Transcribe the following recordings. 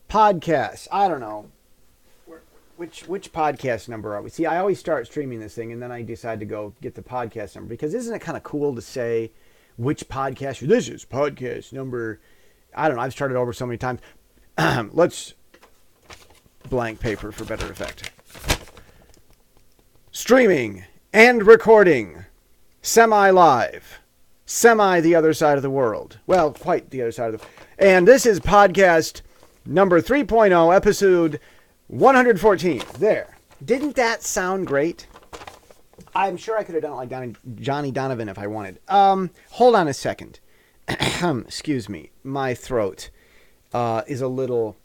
podcasts. I don't know. Which podcast number are we? See, I always start streaming this thing, and then I decide to go get the podcast number, because isn't it kind of cool to say which podcast? This is podcast number. I don't know. I've started over so many times. Let's blank paper for better effect. Streaming and recording. Semi-live. Semi the other side of the world. Well, quite the other side of the... And this is podcast number 3.0, episode 114. There. Didn't that sound great? I'm sure I could have done it like Johnny Donovan if I wanted. Hold on a second. Excuse me. My throat is a little...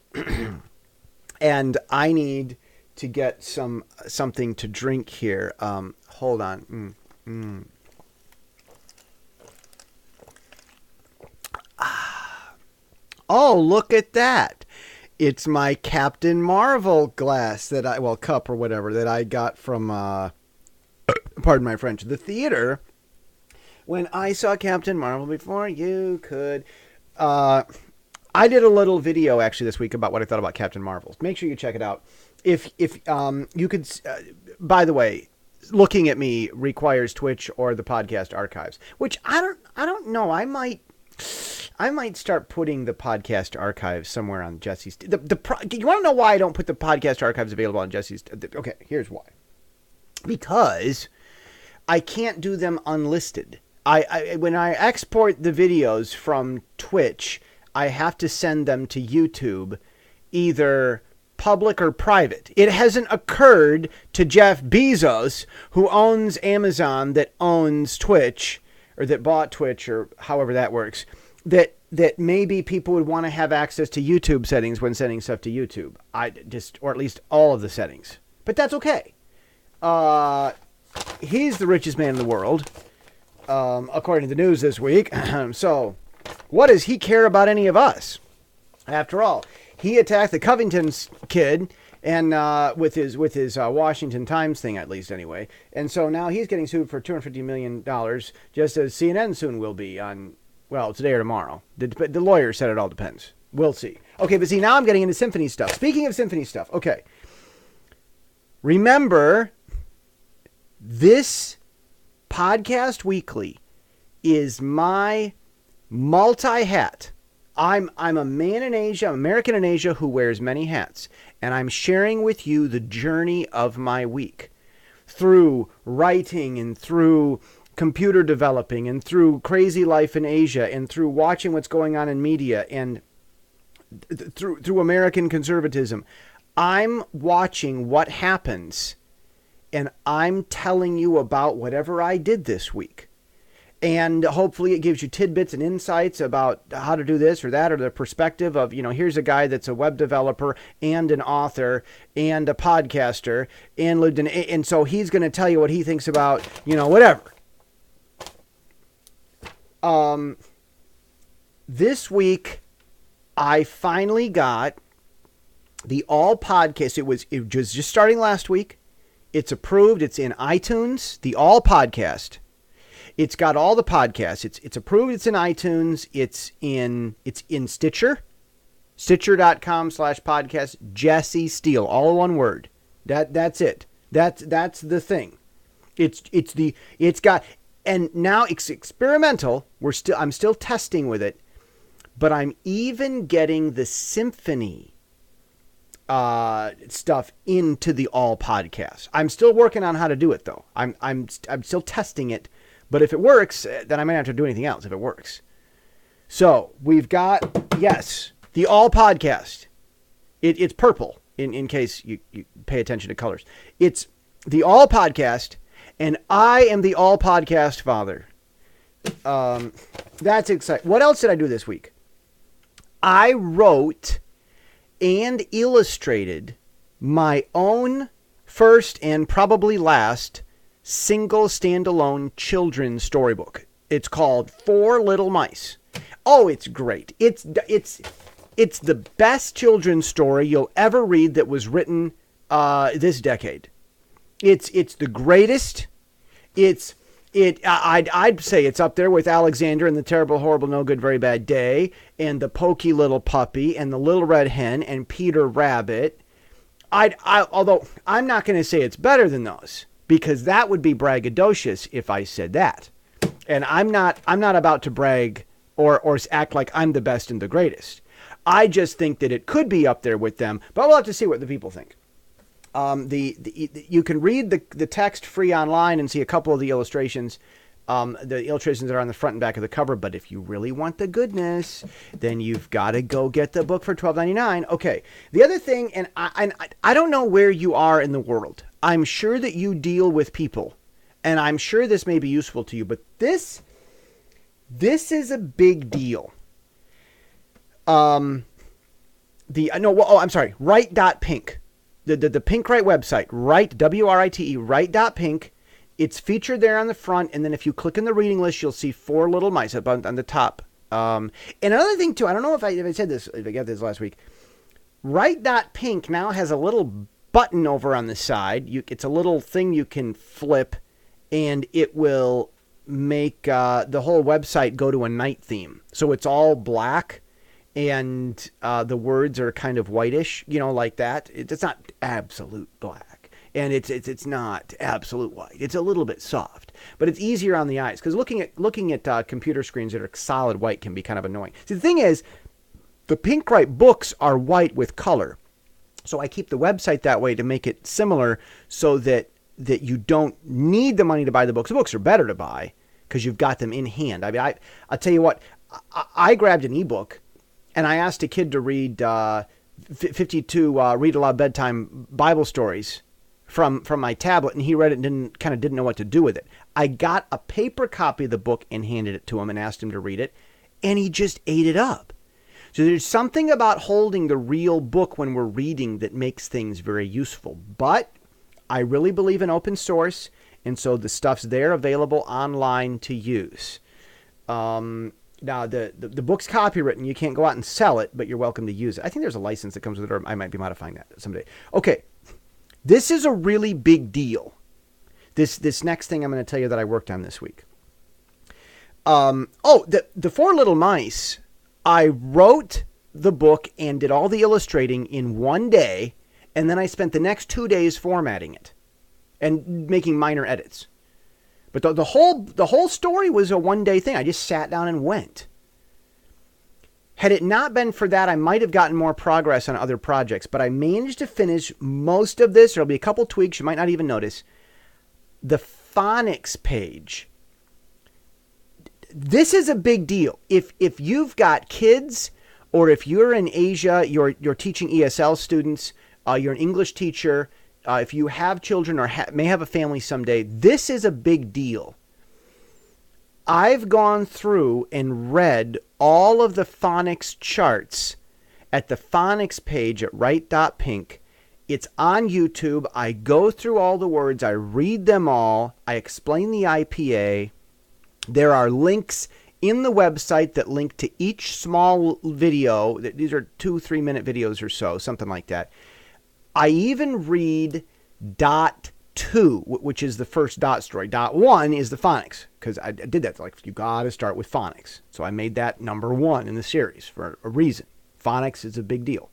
and I need to get something to drink here. Hold on. Oh, look at that. It's my Captain Marvel glass cup or whatever that I got from, pardon my French, the theater. When I saw Captain Marvel before you could, I did a little video actually this week about what I thought about Captain Marvel. Make sure you check it out. If you could, by the way, looking at me requires Twitch or the podcast archives, which I don't know. I might start putting the podcast archives somewhere on Jesse's. You want to know why I don't put the podcast archives available on Jesse's? Okay, here's why. Because I can't do them unlisted. When I export the videos from Twitch, I have to send them to YouTube, either public or private. It hasn't occurred to Jeff Bezos, who owns Amazon, that owns Twitch, or that bought Twitch, or however that works, that maybe people would want to have access to YouTube settings when sending stuff to YouTube. Or at least all of the settings. But that's okay. He's the richest man in the world, according to the news this week. So, what does he care about any of us? After all, he attacked the Covington kid, and with his Washington Times thing, at least anyway. And so now he's getting sued for $250 million, just as CNN soon will be on, well, today or tomorrow. The lawyer said it all depends. We'll see. Okay, but see, now I'm getting into symphony stuff. Speaking of symphony stuff, okay. Remember, this podcast weekly is my multi-hat. I'm a man in Asia, I'm American in Asia who wears many hats. And I'm sharing with you the journey of my week through writing and through computer developing and through crazy life in Asia and through watching what's going on in media and through American conservatism. I'm watching what happens, and I'm telling you about whatever I did this week. And hopefully it gives you tidbits and insights about how to do this or that, or the perspective of, here's a guy that's a web developer and an author and a podcaster and lived in, and so he's going to tell you what he thinks about, whatever. This week, I finally got the all podcast. It was just starting last week. It's approved. It's in iTunes, the all podcast. It's got all the podcasts. It's approved. It's in iTunes. It's in Stitcher, Stitcher.com/podcast. Jesse Steele, all one word. That's it. That's the thing. It's got, and now it's experimental. I'm still testing with it, but I'm even getting the symphony stuff into the all podcast. I'm still working on how to do it though. I'm still testing it. But if it works, then I might not have to do anything else if it works. So we've got, yes, the all podcast. It's purple in case you pay attention to colors. It's the all podcast, and I am the all podcast father. That's exciting. What else did I do this week? I wrote and illustrated my own first and probably last single standalone children's storybook. It's called Four Little Mice. Oh, it's great. It's the best children's story you'll ever read that was written this decade. It's the greatest. It's I'd say it's up there with Alexander and the Terrible, Horrible, No Good, Very Bad Day, and the Pokey Little Puppy, and the Little Red Hen, and Peter Rabbit. Although I'm not going to say it's better than those, because that would be braggadocious if I said that. And I'm not about to brag or act like I'm the best and the greatest. I just think that it could be up there with them, but we'll have to see what the people think. You can read the text free online and see a couple of the illustrations. The illustrations are on the front and back of the cover, but if you really want the goodness, then you've got to go get the book for $12.99. Okay. The other thing, and I don't know where you are in the world. I'm sure that you deal with people, and I'm sure this may be useful to you, but this is a big deal. I'm sorry, Write.pink. The Pink Write website, Write, W-R-I-T-E, Write.pink. It's featured there on the front, and then if you click in the reading list, you'll see 4 little mice up on the top. And another thing, too, I don't know if I said this, if I got this last week. Write.pink now has a little button over on the side. It's a little thing you can flip, and it will make the whole website go to a night theme. So it's all black, and the words are kind of whitish, like that. It's not absolute black, and it's not absolute white. It's a little bit soft, but it's easier on the eyes, because looking at computer screens that are solid white can be kind of annoying. See, the thing is, the Pink Write books are white with color, so I keep the website that way to make it similar, so that you don't need the money to buy the books. The books are better to buy because you've got them in hand. I mean, I'll tell you what, I grabbed an ebook. And I asked a kid to read 52 read aloud bedtime Bible stories from my tablet, and he read it and didn't know what to do with it. I got a paper copy of the book and handed it to him and asked him to read it, and he just ate it up. So there's something about holding the real book when we're reading that makes things very useful. But I really believe in open source, and so the stuff's there available online to use. Now, the book's copywritten. You can't go out and sell it, but you're welcome to use it. I think there's a license that comes with it, or I might be modifying that someday. Okay, this is a really big deal. This next thing I'm going to tell you that I worked on this week. The 4 Little Mice, I wrote the book and did all the illustrating in one day, and then I spent the next 2 days formatting it and making minor edits. But the whole story was a one-day thing. I just sat down and went. Had it not been for that, I might have gotten more progress on other projects. But I managed to finish most of this. There'll be a couple tweaks you might not even notice. The phonics page. This is a big deal. If you've got kids, or if you're in Asia, you're teaching ESL students, you're an English teacher, if you have children or may have a family someday, this is a big deal. I've gone through and read all of the phonics charts at the phonics page at Write.pink. It's on YouTube. I go through all the words. I read them all. I explain the IPA. There are links in the website that link to each small video. These are 2-3 minute videos or so, something like that. I even read dot 2, which is the first dot story. Dot 1 is the phonics, because I did that. Like, you got to start with phonics. So I made that number 1 in the series for a reason. Phonics is a big deal.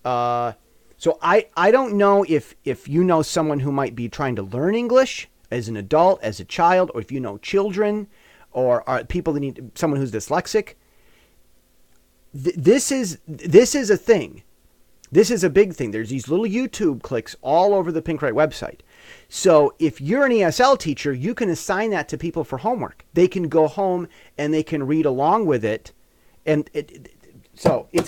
So I don't know if you know someone who might be trying to learn English as an adult, as a child, or if you know children, or are people that need someone who's dyslexic. This is a thing. This is a big thing. There's these little YouTube clicks all over the Pink Write website. So if you're an ESL teacher, you can assign that to people for homework. They can go home and they can read along with it. And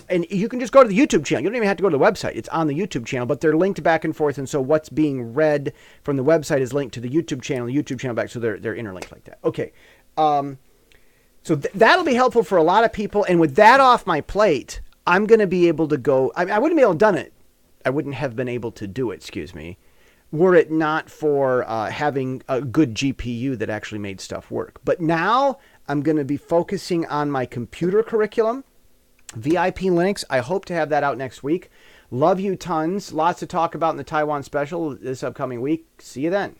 and you can just go to the YouTube channel. You don't even have to go to the website. It's on the YouTube channel, but they're linked back and forth. And so what's being read from the website is linked to the YouTube channel back. So they're interlinked like that. Okay. So that'll be helpful for a lot of people. And with that off my plate, I'm going to be able to go. I wouldn't be able to done it. I wouldn't have been able to do it, excuse me, were it not for having a good GPU that actually made stuff work. But now I'm going to be focusing on my computer curriculum, VIP Linux. I hope to have that out next week. Love you tons. Lots to talk about in the Taiwan special this upcoming week. See you then.